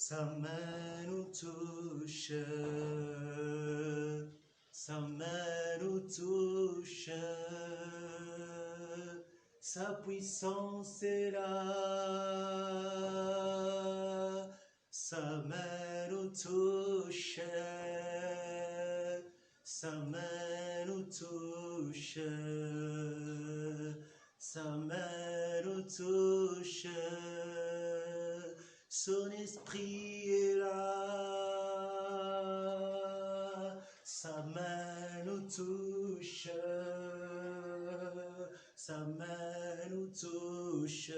Sa main nous touche, sa main nous touche, sa puissance est là, sa main nous touche, sa main nous touche, sa main nous touche. Son esprit est là, sa main nous touche, sa main nous touche,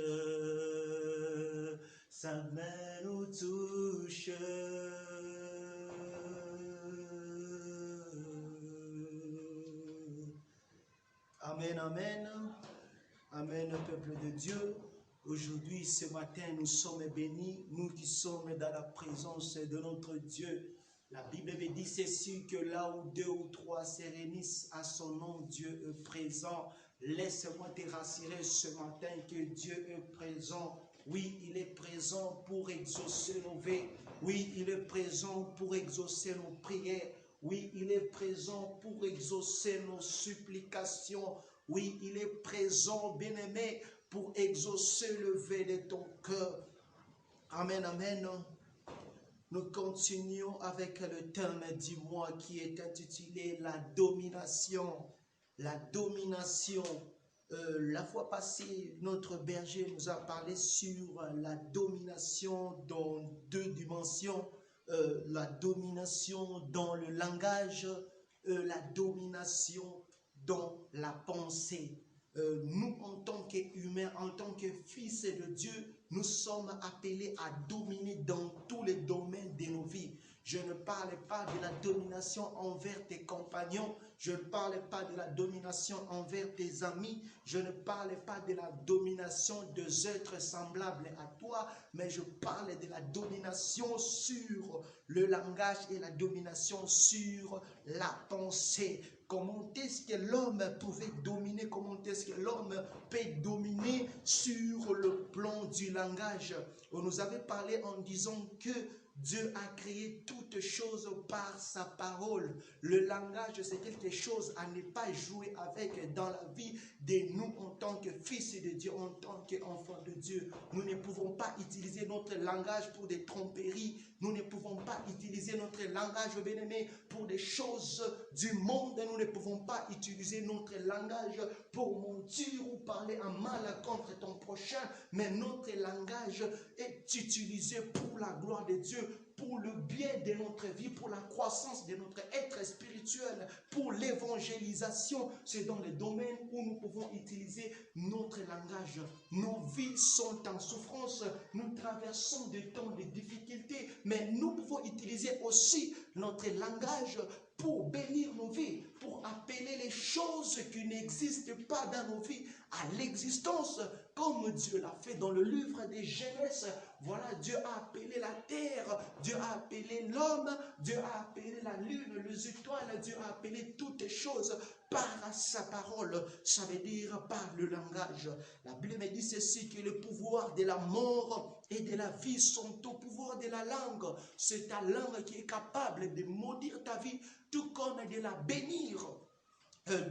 sa main nous touche. Amen, amen, amen, peuple de Dieu. Aujourd'hui, ce matin, nous sommes bénis, nous qui sommes dans la présence de notre Dieu. La Bible me dit ceci, que là où 2 ou 3 se réunissent à son nom, Dieu est présent. Laisse-moi te rassurer ce matin que Dieu est présent. Oui, il est présent pour exaucer nos vœux. Oui, il est présent pour exaucer nos prières. Oui, il est présent pour exaucer nos supplications. Oui, il est présent, bien-aimé, pour exaucer le vœu de ton cœur. Amen, amen. Nous continuons avec le thème du mois qui est intitulé la domination. La domination. La fois passée, notre berger nous a parlé sur la domination dans 2 dimensions. La domination dans le langage, la domination dans la pensée. Nous, en tant qu'humains, en tant que fils de Dieu, nous sommes appelés à dominer dans tous les domaines de nos vies. Je ne parle pas de la domination envers tes compagnons, je ne parle pas de la domination envers tes amis, je ne parle pas de la domination des êtres semblables à toi, mais je parle de la domination sur le langage et la domination sur la pensée. Comment est-ce que l'homme pouvait dominer, comment est-ce que l'homme peut dominer sur le plan du langage? On nous avait parlé en disant que Dieu a créé toutes choses par sa parole. Le langage, c'est quelque chose à ne pas jouer avec dans la vie de nous en tant que fils de Dieu, en tant qu'enfants de Dieu. Nous ne pouvons pas utiliser notre langage pour des tromperies. Nous ne pouvons pas utiliser notre langage, bien-aimé, pour des choses du monde. Nous ne pouvons pas utiliser notre langage pour mentir ou parler en mal contre ton prochain. Mais notre langage est utilisé pour la gloire de Dieu, pour le bien de notre vie, pour la croissance de notre être spirituel, pour l'évangélisation. C'est dans les domaines où nous pouvons utiliser notre langage. Nos vies sont en souffrance, nous traversons des temps de difficultés, mais nous pouvons utiliser aussi notre langage pour bénir nos vies, pour appeler les choses qui n'existent pas dans nos vies à l'existence, comme Dieu l'a fait dans le livre des Genèse. Voilà, Dieu a appelé la terre, Dieu a appelé l'homme, Dieu a appelé la lune, les étoiles, Dieu a appelé toutes les choses par sa parole, ça veut dire par le langage. La Bible me dit ceci, que le pouvoir de la mort et de la vie sont au pouvoir de la langue. C'est ta langue qui est capable de maudire ta vie, tout comme de la bénir.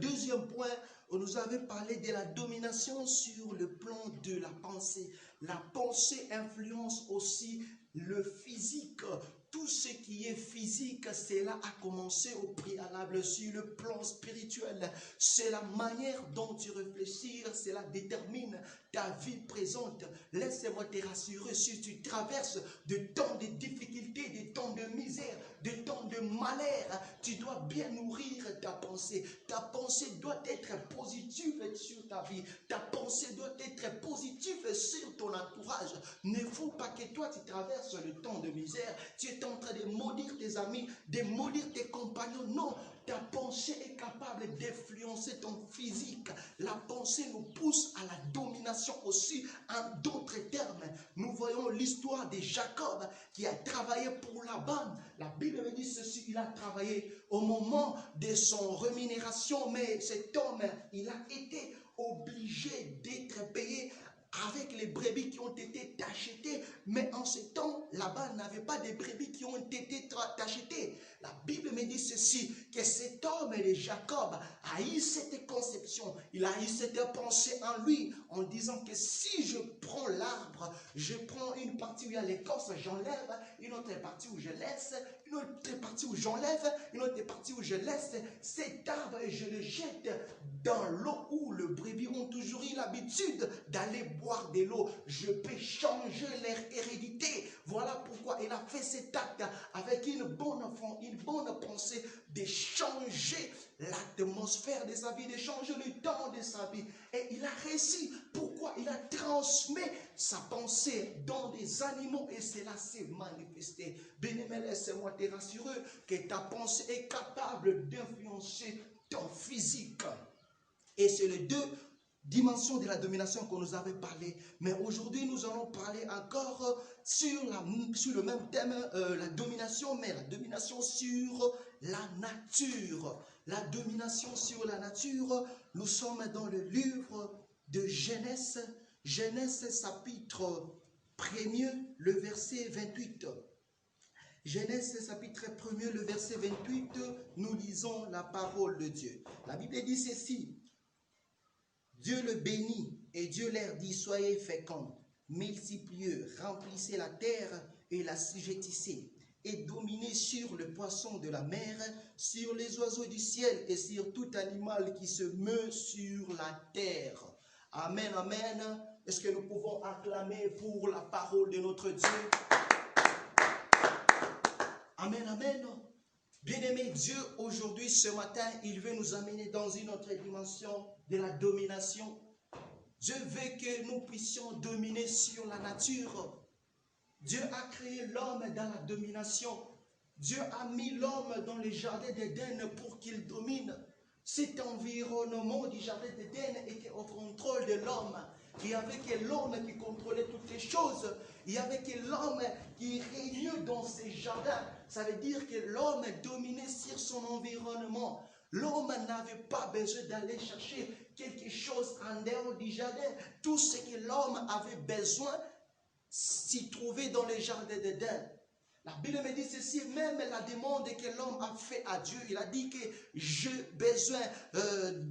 Deuxième point, on nous avait parlé de la domination sur le plan de la pensée. La pensée influence aussi le physique. Tout ce qui est physique, cela a commencé au préalable sur le plan spirituel. C'est la manière dont tu réfléchis, cela détermine ta vie présente. Laisse-moi te rassurer, si tu traverses des temps de difficultés, des temps de misère, des temps de malheur, tu dois bien nourrir ta pensée. Ta pensée doit être positive sur ta vie. Ta pensée doit être positive sur ton entourage. Ne faut pas que toi tu traverses le temps de misère, tu es en train de maudire tes amis, de maudire tes compagnons. Non, ta pensée est capable d'influencer ton physique. La pensée nous pousse à la domination aussi. En d'autres termes, nous voyons l'histoire de Jacob qui a travaillé pour Laban. La Bible me dit ceci, il a travaillé au moment de son rémunération, mais cet homme, il a été obligé d'être payé avec les brebis qui ont été achetées. Mais en ce temps, là-bas, n'avait pas de brebis qui ont été achetées. La Bible me dit ceci, que cet homme de Jacob a eu cette conception, il a eu cette pensée en lui, en disant que si je prends l'arbre, je prends une partie où il y a l'écorce, j'enlève, une autre partie où je laisse, une autre partie où j'enlève, une autre partie où je laisse cet arbre et je le jette dans l'eau où le brebis ont toujours eu l'habitude d'aller boire de l'eau. Je peux changer leur hérédité. Voilà pourquoi il a fait cet acte avec une bonne pensée de changer l'atmosphère de sa vie, de changer le temps de sa vie. Et il a réussi. Pourquoi? Il a transmis sa pensée dans des animaux et cela s'est manifesté. Bien-aimé, laisse-moi te rassurer que ta pensée est capable d'influencer ton physique. Et c'est les deux dimensions de la domination qu'on nous avait parlé. Mais aujourd'hui, nous allons parler encore sur le même thème, la domination, mais la domination sur la nature. La domination sur la nature, nous sommes dans le livre de Genèse, Genèse chapitre 1er, le verset 28. Genèse chapitre 1er, le verset 28, nous lisons la parole de Dieu. La Bible dit ceci. Dieu le bénit et Dieu leur dit, soyez féconds, multipliez, remplissez la terre et la sujettissez, et dominez sur le poisson de la mer, sur les oiseaux du ciel et sur tout animal qui se meut sur la terre. Amen, amen. Est-ce que nous pouvons acclamer pour la parole de notre Dieu? Amen, amen. Bien-aimé Dieu, aujourd'hui, ce matin, il veut nous amener dans une autre dimension de la domination. Dieu veut que nous puissions dominer sur la nature. Dieu a créé l'homme dans la domination. Dieu a mis l'homme dans le jardin d'Éden pour qu'il domine. Cet environnement du jardin d'Éden était au contrôle de l'homme. Il y avait que l'homme qui contrôlait toutes les choses. Il y avait que l'homme qui régnait dans ses jardins. Ça veut dire que l'homme dominait sur son environnement. L'homme n'avait pas besoin d'aller chercher quelque chose en dehors du jardin. Tout ce que l'homme avait besoin s'y trouvait dans le jardin d'Éden. La Bible me dit ceci, même la demande que l'homme a fait à Dieu, il a dit que j'ai besoin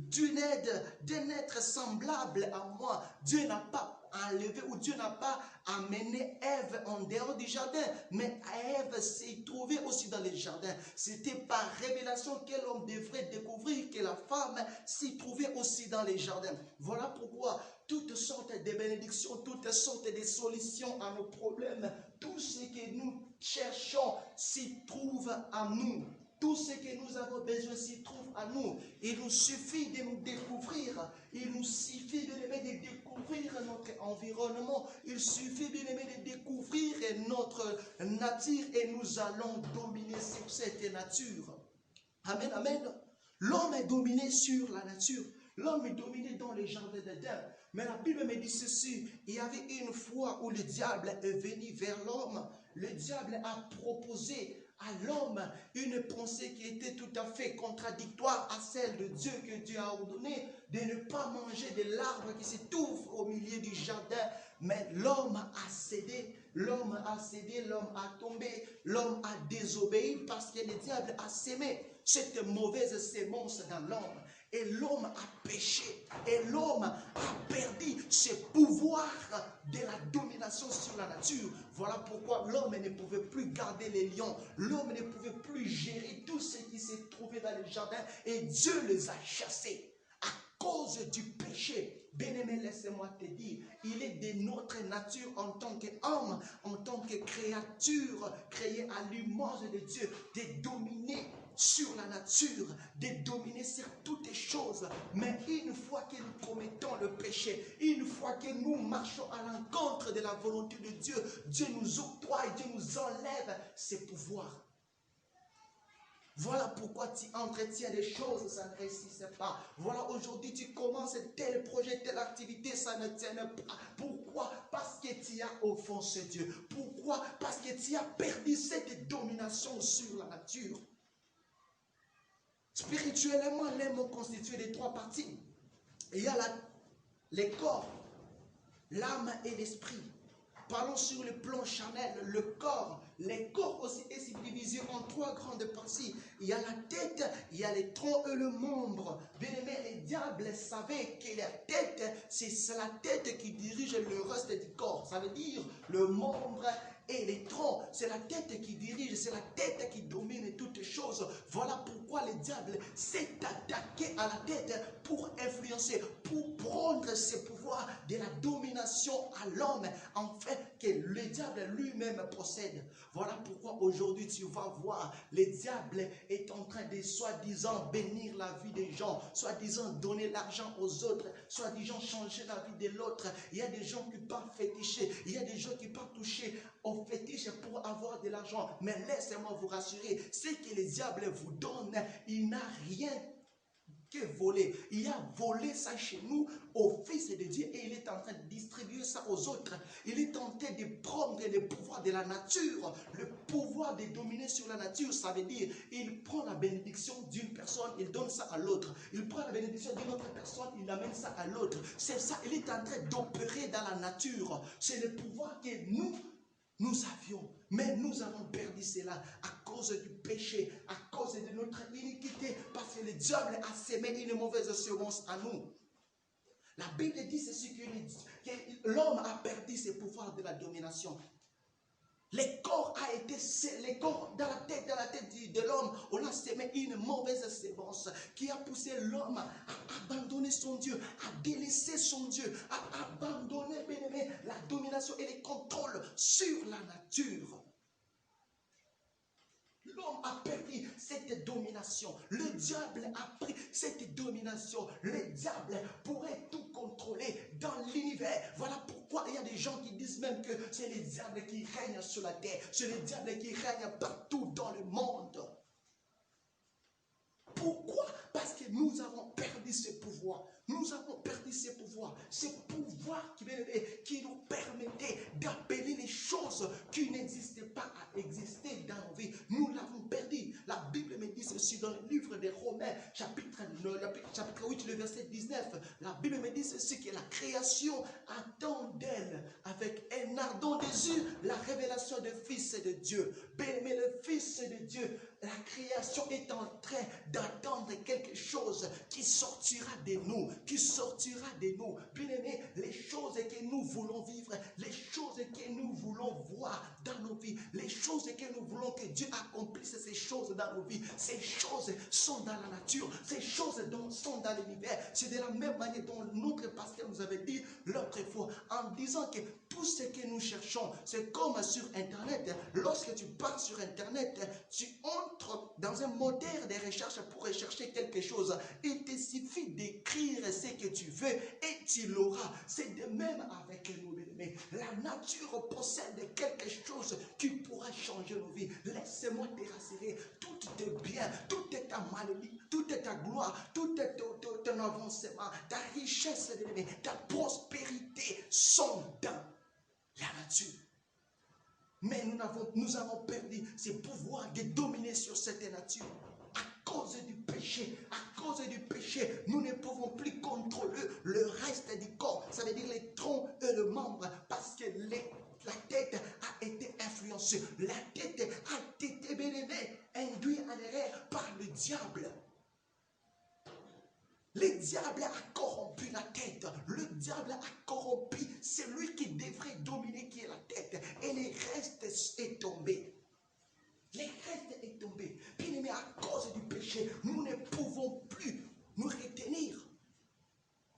d'une aide, d'un être semblable à moi. Dieu n'a pas enlevé ou Dieu n'a pas amené Ève en dehors du jardin, mais Ève s'est trouvée aussi dans le jardin. C'était par révélation que l'homme devrait découvrir que la femme s'y trouvait aussi dans les jardins. Voilà pourquoi toutes sortes de bénédictions, toutes sortes de solutions à nos problèmes, tout ce que nous cherchons s'y trouve à nous. Tout ce que nous avons besoin s'y trouve à nous. Il nous suffit de nous découvrir. Il nous suffit de découvrir notre environnement. Il suffit de découvrir notre nature et nous allons dominer sur cette nature. Amen, amen. L'homme est dominé sur la nature. L'homme est dominé dans les jardins d'Éden. Mais la Bible me dit ceci, il y avait une fois où le diable est venu vers l'homme. Le diable a proposé à l'homme une pensée qui était tout à fait contradictoire à celle de Dieu, que Dieu a ordonné de ne pas manger de l'arbre qui se trouve au milieu du jardin. Mais l'homme a cédé, l'homme a tombé, l'homme a désobéi parce que le diable a sémé cette mauvaise sémence dans l'homme. Et l'homme a péché. Et l'homme a perdu ce pouvoir de la domination sur la nature. Voilà pourquoi l'homme ne pouvait plus garder les lions. L'homme ne pouvait plus gérer tout ce qui s'est trouvé dans le jardin. Et Dieu les a chassés à cause du péché. Bien-aimé, laisse-moi te dire, il est de notre nature en tant qu'homme, en tant que créature créée à l'image de Dieu, de dominer sur la nature, de dominer sur toutes les choses. Mais une fois que nous commettons le péché, une fois que nous marchons à l'encontre de la volonté de Dieu, Dieu nous octroie, Dieu nous enlève ses pouvoirs. Voilà pourquoi tu entretiens des choses, ça ne réussissait pas. Voilà, aujourd'hui tu commences tel projet, telle activité, ça ne tient pas. Pourquoi? Parce que tu as offensé Dieu. Pourquoi? Parce que tu as perdu cette domination sur la nature. Spirituellement, l'homme est constitué de trois parties. Il y a les corps, l'âme et l'esprit. Parlons sur le plan charnel, le corps. Les corps aussi est subdivisé en 3 grandes parties. Il y a la tête, il y a les troncs et le membre. Bien aimé, les diables savaient que la tête, c'est la tête qui dirige le reste du corps. Ça veut dire le membre et les troncs. C'est la tête qui dirige, c'est la tête qui domine toutes choses. Voilà pourquoi le diable s'est attaqué à la tête pour influencer, pour prendre ses pouvoirs de la domination à l'homme, en fait que le diable lui-même possède. Voilà pourquoi aujourd'hui tu vas voir, le diable est en train de soi-disant bénir la vie des gens, soi-disant donner l'argent aux autres, soi-disant changer la vie de l'autre. Il y a des gens qui partent féticher, il y a des gens qui partent toucher au fétiche pour avoir de l'argent. Mais laissez-moi vous rassurer, ce que le diable vous donne, il n'a rien que voler. Il a volé ça chez nous au Fils de Dieu et il est en train de distribuer ça aux autres. Il est en train de prendre le pouvoir de la nature, le pouvoir de dominer sur la nature. Ça veut dire, il prend la bénédiction d'une personne, il donne ça à l'autre. Il prend la bénédiction d'une autre personne, il amène ça à l'autre. C'est ça, il est en train d'opérer dans la nature. C'est le pouvoir que nous avions, mais nous avons perdu cela à cause du péché, à cause de notre iniquité, parce que le diable a sémé une mauvaise semence à nous. La Bible dit ceci, que l'homme a perdu ses pouvoirs de la domination. Les corps dans la tête de l'homme, on a sémé une mauvaise sémence qui a poussé l'homme à abandonner son Dieu, à délaisser son Dieu, à abandonner, bien aimé, la domination et les contrôles sur la nature. L'homme a perdu cette domination. Le diable a pris cette domination. Le diable pourrait tout contrôler dans l'univers. Voilà pourquoi il y a des gens qui disent même que c'est le diable qui règne sur la terre. C'est le diable qui règne partout dans le monde. Pourquoi? Parce que nous avons perdu ce pouvoir. Nous avons perdu ces pouvoirs. Ces pouvoirs qui nous permettaient d'appeler les choses qui n'existaient pas à exister dans nos vies. Nous l'avons perdu. La Bible me dit ceci dans le livre des Romains, chapitre 8, le verset 19. La Bible me dit ceci, que la création attend d'elle avec un ardent désir la révélation du Fils de Dieu. Mais le Fils de Dieu, la création est en train d'attendre quelque chose qui sortira de nous, Bien aimé, les choses que nous voulons vivre, les choses que nous voulons voir dans nos vies, les choses que nous voulons que Dieu accomplisse ces choses dans nos vies, ces choses sont dans la nature, ces choses sont dans l'univers. C'est de la même manière dont notre pasteur nous avait dit l'autre fois, en disant que tout ce que nous cherchons, c'est comme sur Internet. Lorsque tu pars sur Internet, tu entres dans un moteur de recherche pour rechercher quelque chose. Il te suffit d'écrire ce que tu veux et tu l'auras. C'est de même avec nous, bien-aimés. La nature possède quelque chose qui pourra changer nos vies. Laisse-moi te rassurer. Tout est bien, tout est ta maladie, tout est ta gloire, tout est ton avancement, ta richesse, bien-aimés, ta prospérité sont dans la nature. Mais nous avons perdu ce pouvoir de dominer sur cette nature. À cause du péché, nous ne pouvons plus contrôler le reste du corps. Ça veut dire les troncs et le membre, parce que la tête a été influencée. La tête a été, bien aimée, induite en erreur par le diable. Le diable a corrompu la tête. Le diable a corrompu celui qui devrait dominer, qui est la tête. Et le reste est tombé. Le reste est tombé. Bien aimé, à cause du péché, nous ne pouvons plus nous retenir.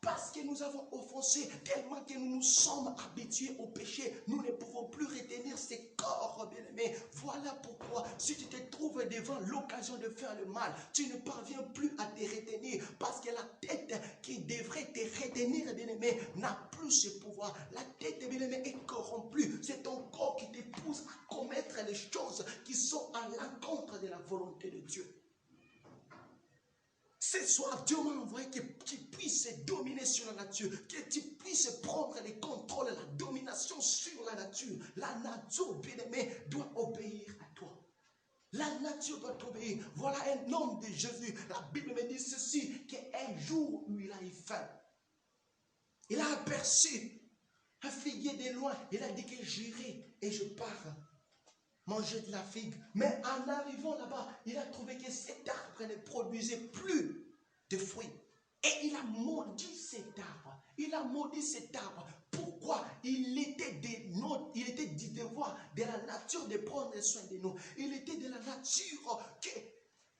Parce que nous avons offensé, tellement que nous nous sommes habitués au péché, nous ne pouvons plus retenir ces corps, bien-aimés. Voilà pourquoi, si tu te trouves devant l'occasion de faire le mal, tu ne parviens plus à te retenir. Parce que la tête qui devrait te retenir, bien-aimé, n'a plus ce pouvoir. La tête, bien-aimé, est corrompue. C'est ton corps qui te pousse à commettre les choses qui sont à l'encontre de la volonté de Dieu. Ce soir, Dieu m'a envoyé que tu puisses dominer sur la nature, que tu puisses prendre les contrôles, la domination sur la nature. La nature, bien-aimée, doit obéir à toi. La nature doit t'obéir. Voilà un homme de Jésus. La Bible me dit ceci, qu'un jour où il a eu faim, il a aperçu Un figuier de loin, il a dit que j'irai et je pars manger de la figue. Mais en arrivant là-bas, il a trouvé que cet arbre ne produisait plus de fruits. Et il a maudit cet arbre. Il a maudit cet arbre. Pourquoi? Il était du devoir de la nature de prendre soin de nous. Il était de la nature que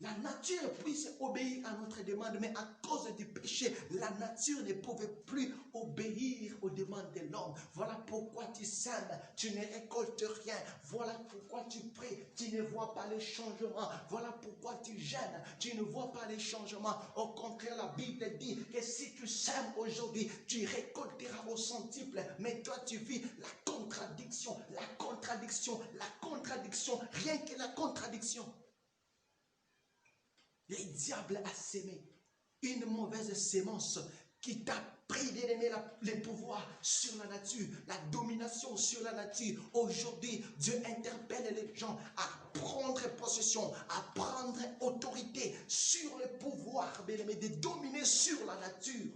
la nature puisse obéir à notre demande, mais à cause du péché, la nature ne pouvait plus obéir aux demandes de l'homme. Voilà pourquoi tu sèmes, tu ne récoltes rien. Voilà pourquoi tu pries, tu ne vois pas les changements. Voilà pourquoi tu gênes, tu ne vois pas les changements. Au contraire, la Bible dit que si tu sèmes aujourd'hui, tu récolteras au centuple. Mais toi, tu vis la contradiction, la contradiction, la contradiction, rien que la contradiction. Le diable a sémé une mauvaise sémence qui t'a pris d'aimer les pouvoirs sur la nature, la domination sur la nature. Aujourd'hui, Dieu interpelle les gens à prendre possession, à prendre autorité sur le pouvoir, bien-aimé, de dominer sur la nature.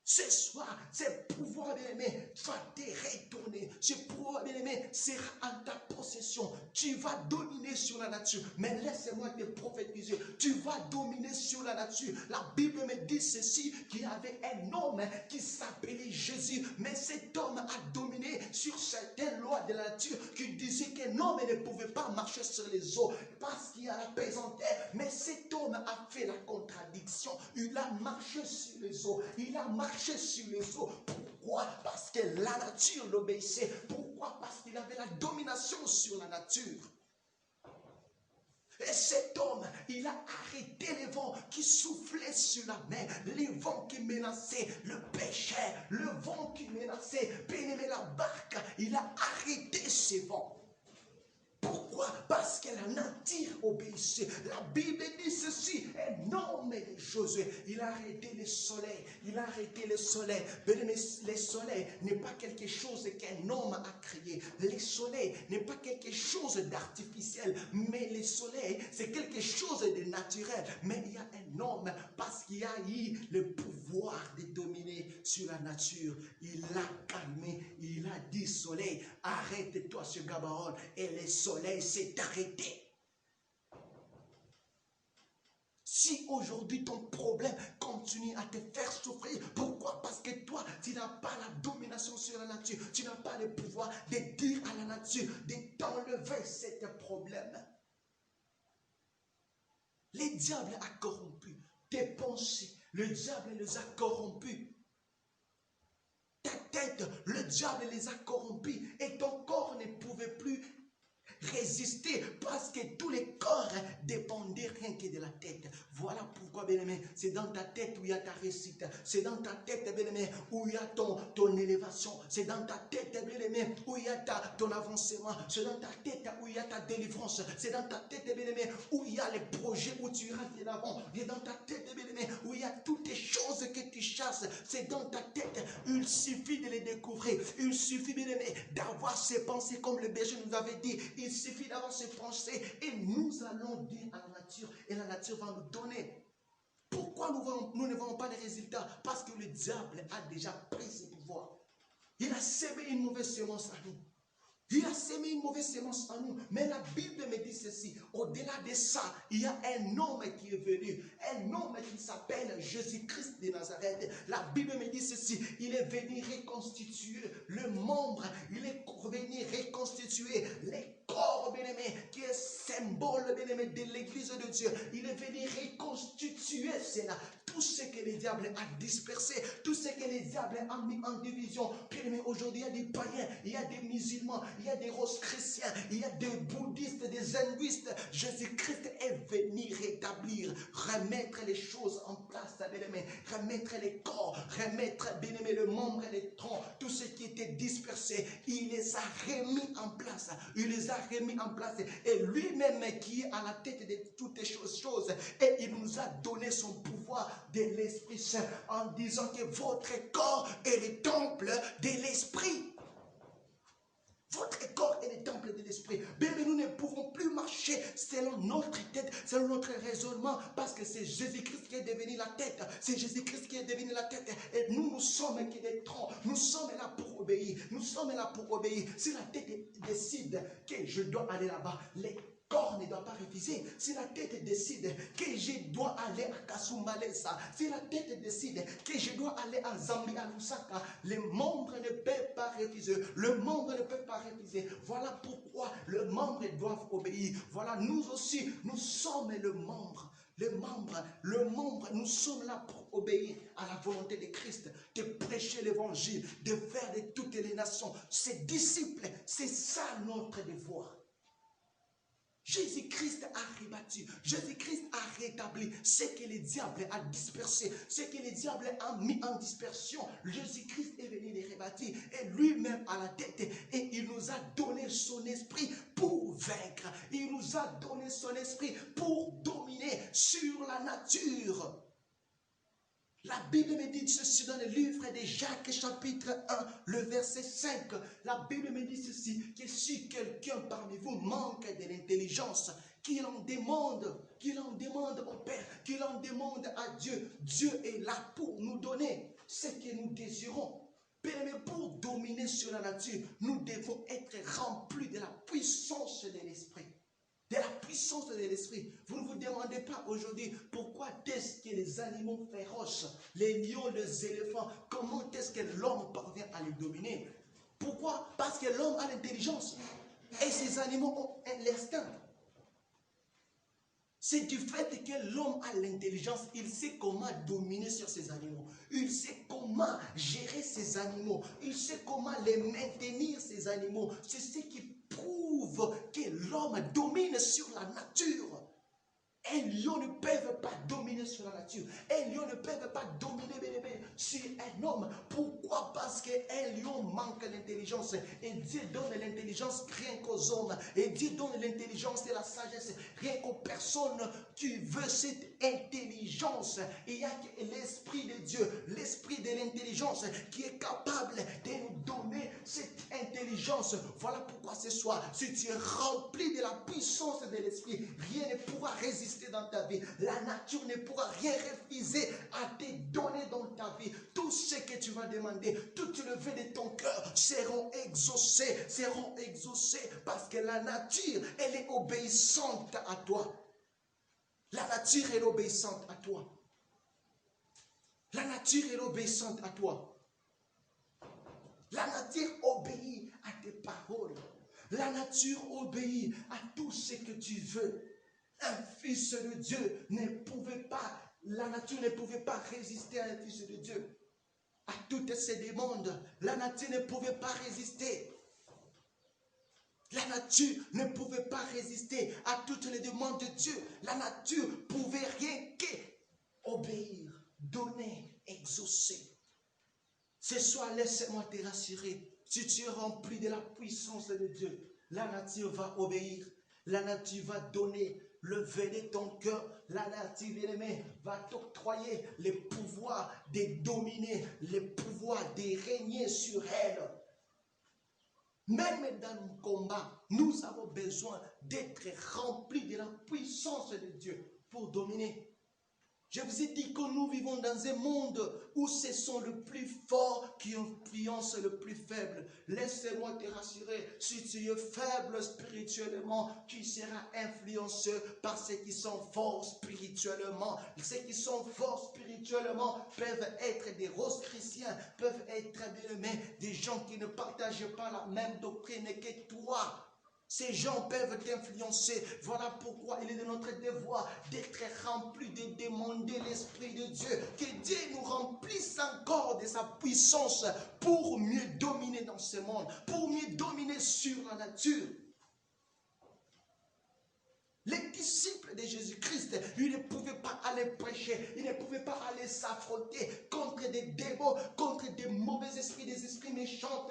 Ce soir, ce pouvoir, bien-aimé, va te retourner. Ce pouvoir, bien-aimé, sera en ta possession. Tu vas dominer sur la nature. Mais laisse-moi te prophétiser. Tu vas dominer sur la nature. La Bible me dit ceci, qu'il y avait un homme qui s'appelait Jésus. Mais cet homme a dominé sur certaines lois de la nature qui disaient qu'un homme ne pouvait pas marcher sur les eaux parce qu'il y a la pesanteur. Mais cet homme a fait la contradiction. Il a marché sur les eaux. Il a marché sur les eaux. Pourquoi? Parce que la nature l'obéissait. Pourquoi? Parce qu'il avait la domination sur la nature. Et cet homme, il a arrêté les vents qui soufflaient sur la mer, les vents qui menaçaient le péché, le vent qui menaçait pénétrer la barque. Il a arrêté ces vents. Pourquoi? Parce que la nature obéissait. La Bible dit ceci, un homme de Josué, il a arrêté le soleil, il a arrêté le soleil. Mais le soleil n'est pas quelque chose qu'un homme a créé. Le soleil n'est pas quelque chose d'artificiel, mais le soleil, c'est quelque chose de naturel. Mais il y a un homme, parce qu'il a eu le pouvoir de dominer sur la nature, il l'a calmé, il a dit soleil, arrête-toi sur Gabaon, et le soleil s'est arrêté. Si aujourd'hui ton problème continue à te faire souffrir, pourquoi? Parce que toi, tu n'as pas la domination sur la nature, tu n'as pas le pouvoir de dire à la nature, de t'enlever ce problème. Le diable a corrompu tes pensées, le diable les a corrompus. Ta tête, le diable les a corrompus et ton corps ne pouvait plus résister parce que tous les corps dépendaient rien que de la tête. Voilà pourquoi, bien-aimé, c'est dans ta tête où il y a ta réussite. C'est dans ta tête, bien-aimé, où il y a ton élévation. C'est dans ta tête, bien-aimé, où il y a ton avancement. C'est dans ta tête où il y a ta délivrance. C'est dans ta tête, bien-aimé, où il y a les projets où tu iras de l'avant. C'est dans ta tête, bien-aimé, où il y a toutes les choses que tu chasses. C'est dans ta tête. Il suffit de les découvrir. Il suffit, bien-aimé, d'avoir ces pensées comme le berger nous avait dit. Il suffit d'avoir ces pensées et nous allons dire à la nature et la nature va nous donner. Pourquoi nous ne voyons pas les résultats? Parce que le diable a déjà pris ses pouvoirs. Il a semé une mauvaise semence à nous. Il a semé une mauvaise sémence en nous. Mais la Bible me dit ceci. Au-delà de ça, il y a un homme qui est venu. Un homme qui s'appelle Jésus-Christ de Nazareth. La Bible me dit ceci. Il est venu reconstituer le membre. Il est venu reconstituer les corps, bien-aimé, qui est symbole, bien-aimé, de l'église de Dieu. Il est venu reconstituer cela. Tout ce que le diable a dispersé, tout ce que le diable a mis en division. Bien-aimé, aujourd'hui, il y a des païens, il y a des musulmans, il y a des roses chrétiens, il y a des bouddhistes, des hindouistes. Jésus-Christ est venu rétablir, remettre les choses en place, bien-aimé, remettre les corps, remettre, bien-aimé, le membre et les troncs, tout ce qui était dispersé, il les a remis en place, il les a remis en place, et lui-même qui est à la tête de toutes les choses, et il nous a donné son pouvoir de l'Esprit Saint, en disant que votre corps est le temple de l'Esprit. Votre corps est le temple de l'esprit. Bien, nous ne pouvons plus marcher selon notre tête, selon notre raisonnement, parce que c'est Jésus-Christ qui est devenu la tête. C'est Jésus-Christ qui est devenu la tête. Et nous, nous sommes que des troncs. Nous sommes là pour obéir. Nous sommes là pour obéir. Si la tête décide que je dois aller là-bas, les corps ne doit pas refuser. Si la tête décide que je dois aller à Kasumbalesa, si la tête décide que je dois aller à Zambie, à Lusaka, les membres ne peuvent pas refuser. Le membre ne peut pas refuser. Voilà pourquoi les membres doivent obéir. Voilà, nous aussi, nous sommes le membre. Le membre, nous sommes là pour obéir à la volonté de Christ, de prêcher l'évangile, de faire de toutes les nations ses disciples. C'est ça notre devoir. Jésus-Christ a rebattu, Jésus-Christ a rétabli ce que le diable a dispersé, ce que le diable a mis en dispersion. Jésus-Christ est venu les rebâtir et lui-même à la tête, et il nous a donné son esprit pour vaincre. Il nous a donné son esprit pour dominer sur la nature. La Bible me dit ceci dans le livre de Jacques chapitre 1, le verset 5. La Bible me dit ceci, que si quelqu'un parmi vous manque de l'intelligence, qu'il en demande au Père, qu'il en demande à Dieu. Dieu est là pour nous donner ce que nous désirons. Mais pour dominer sur la nature, nous devons être remplis de la puissance de l'Esprit. De la puissance de l'esprit. Vous ne vous demandez pas aujourd'hui pourquoi est-ce que les animaux féroces, les lions, les éléphants, comment est-ce que l'homme parvient à les dominer? Pourquoi? Parce que l'homme a l'intelligence et ces animaux ont l'instinct. C'est du fait que l'homme a l'intelligence, il sait comment dominer sur ces animaux. Il sait comment gérer ces animaux. Il sait comment les maintenir, ces animaux. C'est ce qui prouve que l'homme domine sur la nature. Un lion ne peut pas dominer sur la nature. Un lion ne peut pas dominer sur un homme. Pourquoi? Parce qu'un lion manque l'intelligence. Et Dieu donne l'intelligence rien qu'aux hommes. Et Dieu donne l'intelligence et la sagesse rien qu'aux personnes qui veulent cette intelligence. Et il y a l'Esprit de Dieu, l'Esprit de l'intelligence qui est capable de nous donner cette intelligence. Voilà pourquoi ce soir, si tu es rempli de la puissance de l'Esprit, rien ne pourra résister dans ta vie. La nature ne pourra rien refuser à te donner dans ta vie. Tout ce que tu vas demander, toutes les vœux de ton cœur seront exaucés parce que la nature, elle est obéissante à toi. La nature est obéissante à toi. La nature est obéissante à toi. La nature obéit à tes paroles. La nature obéit à tout ce que tu veux. Un fils de Dieu ne pouvait pas, la nature ne pouvait pas résister à un fils de Dieu. À toutes ces demandes, la nature ne pouvait pas résister. La nature ne pouvait pas résister à toutes les demandes de Dieu. La nature pouvait rien qu'obéir, donner, exaucer. Ce soir, laisse-moi te rassurer. Si tu es rempli de la puissance de Dieu, la nature va obéir. La nature va donner le vœu de ton cœur. La nature, bien-aimé, va t'octroyer les pouvoirs de dominer, les pouvoirs de régner sur elle. Même dans nos combats, nous avons besoin d'être remplis de la puissance de Dieu pour dominer. Je vous ai dit que nous vivons dans un monde où ce sont les plus forts qui influencent le plus faible. Laissez-moi te rassurer, si tu es faible spirituellement, tu seras influencé par ceux qui sont forts spirituellement. Ceux qui sont forts spirituellement peuvent être des roses chrétiens, peuvent être des gens qui ne partagent pas la même doctrine que toi. Ces gens peuvent t'influencer. Voilà pourquoi il est de notre devoir d'être remplis, de demander l'Esprit de Dieu. Que Dieu nous remplisse encore de sa puissance pour mieux dominer dans ce monde, pour mieux dominer sur la nature. Les disciples de Jésus-Christ, ils ne pouvaient pas aller prêcher, ils ne pouvaient pas aller s'affronter contre des démons, contre des mauvais esprits, des esprits méchants,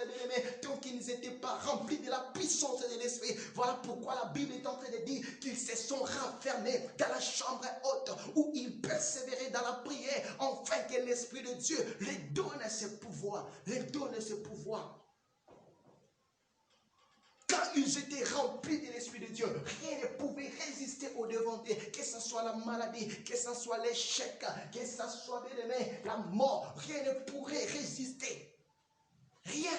tant qu'ils n'étaient pas remplis de la puissance de l'esprit. Voilà pourquoi la Bible est en train de dire qu'ils se sont renfermés dans la chambre haute où ils persévéraient dans la prière, afin que l'Esprit de Dieu les donne ce pouvoir, les donne ce pouvoir. quand ils étaient remplis de l'Esprit de Dieu, rien ne pouvait résister au devant d'eux, que ce soit la maladie, que ce soit l'échec, que ce soit, bien aimé, la mort, rien ne pourrait résister. Rien.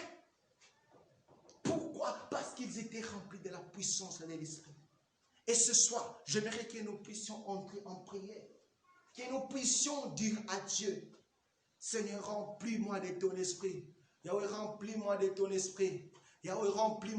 Pourquoi? Parce qu'ils étaient remplis de la puissance de l'Esprit. Et ce soir, j'aimerais que nous puissions entrer en prière, que nous puissions dire à Dieu, Seigneur, remplis-moi de ton esprit. Yahweh, remplis-moi de ton esprit. Yahweh, remplis-moi.